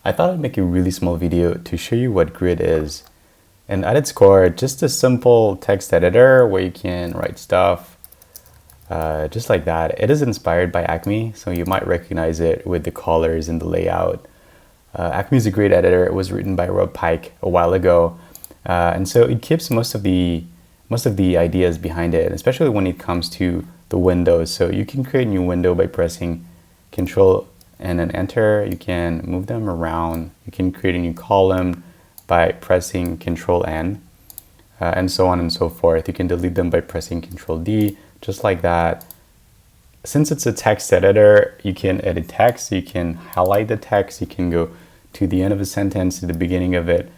I thought I'd make a really small video to show you what Grid is. And at its core, just a simple text editor where you can write stuff just like that. It is inspired by Acme, so you might recognize it with the colors and the layout. Acme is a great editor. It was written by Rob Pike a while ago. And so it keeps most of the ideas behind it, especially when it comes to the windows. So you can create a new window by pressing Control and then Enter. You can move them around. You can create a new column by pressing Control N, and so on and so forth. You can delete them by pressing Control D, just like that. Since it's a text editor, you can edit text. You can highlight the text. You can go to the end of a sentence, to the beginning of it.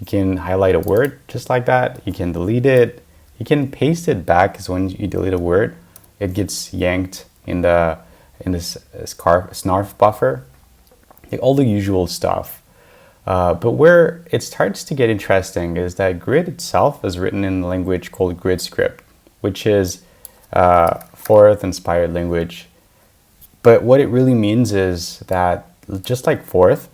You can highlight a word just like that. You can delete it. You can paste it back, because when you delete a word, it gets yanked in this snarf buffer. Like all the usual stuff. But where it starts to get interesting is that Grid itself is written in a language called GridScript, which is Forth inspired language. But what it really means is that just like Forth,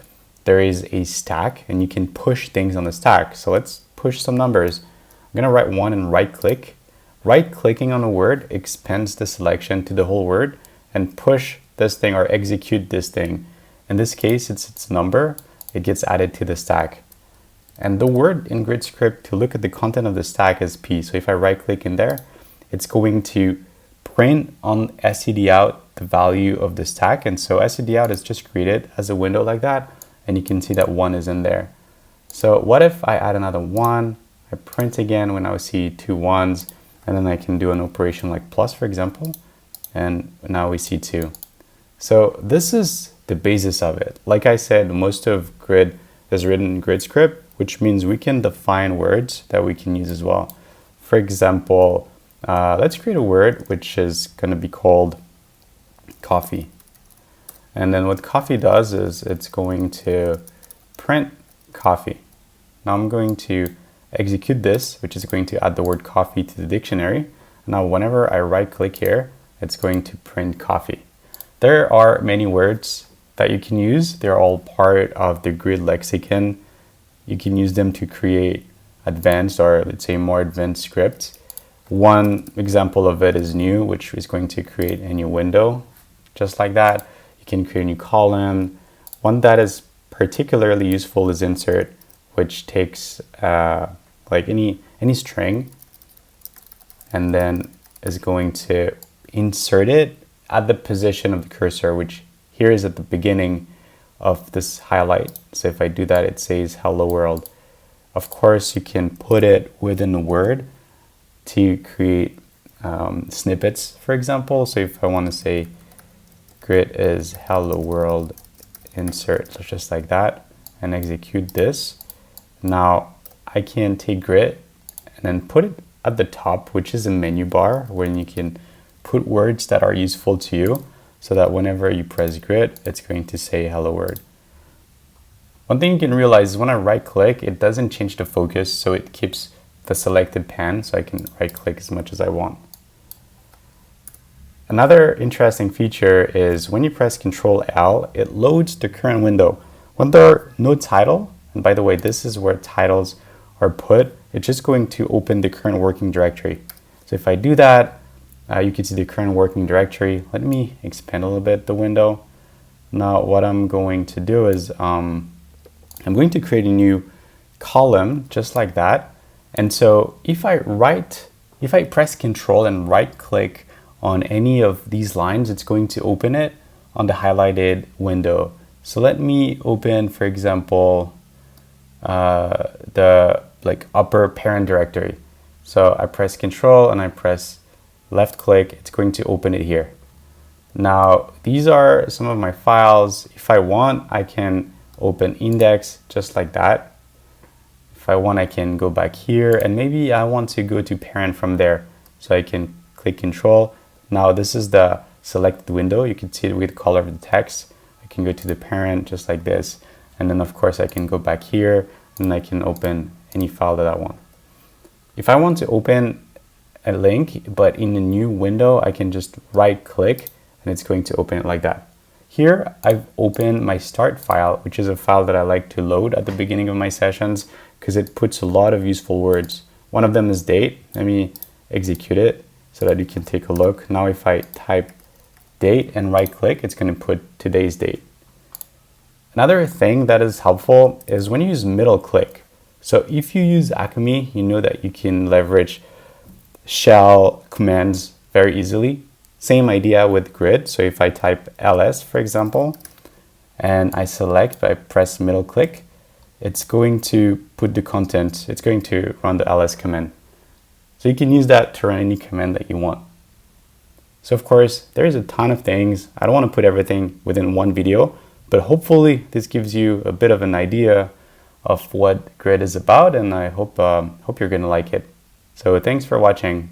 there is a stack and you can push things on the stack. So let's push some numbers. I'm gonna write 1 and right click. Right clicking on a word expands the selection to the whole word and push this thing or execute this thing. In this case, it's its number. It gets added to the stack. And the word in GridScript to look at the content of the stack is P. So if I right click in there, it's going to print on stdout the value of the stack. And so stdout is just created as a window like that. And you can see that 1 is in there. So what if I add another 1, I print again when I see 2 1s, and then I can do an operation like plus, for example. And now we see 2. So this is the basis of it. Like I said, most of Grid is written in GridScript, which means we can define words that we can use as well. For example, let's create a word which is going to be called coffee. And then what coffee does is it's going to print coffee. Now I'm going to execute this, which is going to add the word coffee to the dictionary. Now whenever I right click here, it's going to print coffee. There are many words that you can use. They're all part of the Grid lexicon. You can use them to create advanced, or let's say more advanced scripts. One example of it is new, which is going to create a new window, just like that. You can create a new column. One that is particularly useful is insert, which takes like any string and then is going to insert it at the position of the cursor, which here is at the beginning of this highlight. So if I do that, it says hello world. Of course, you can put it within a word to create snippets, for example. So if I want to say Grid is hello world, insert, so just like that, and execute this. Now I can take Grid and then put it at the top, which is a menu bar where you can put words that are useful to you, so that whenever you press Grid, it's going to say hello world. One thing you can realize is when I right click, it doesn't change the focus, so it keeps the selected pan, so I can right click as much as I want. Another interesting feature is when you press Control L, it loads the current window. When there are no title, and by the way, this is where titles are put, it's just going to open the current working directory. So if I do that, you can see the current working directory. Let me expand a little bit the window. Now what I'm going to do is I'm going to create a new column just like that. And so if I press Control and right click on any of these lines, it's going to open it on the highlighted window. So let me open, for example, the upper parent directory. So I press Control and I press left click, it's going to open it here. Now, these are some of my files. If I want, I can open index just like that. If I want, I can go back here, and maybe I want to go to parent from there. So I can click Control. Now this is the selected window. You can see it with the color of the text. I can go to the parent just like this. And then of course I can go back here and I can open any file that I want. If I want to open a link, but in a new window, I can just right click and it's going to open it like that. Here, I've opened my start file, which is a file that I like to load at the beginning of my sessions because it puts a lot of useful words. One of them is date. Let me execute it so that you can take a look. Now, if I type date and right click, it's going to put today's date. Another thing that is helpful is when you use middle click. So if you use Alchemy, you know that you can leverage shell commands very easily. Same idea with grid. So if I type ls, for example, and I select, I press middle click, it's going to put the content, it's going to run the ls command. So you can use that to run any command that you want. So of course, there's a ton of things. I don't want to put everything within one video, but hopefully this gives you a bit of an idea of what grid is about, and I hope you're going to like it. So thanks for watching.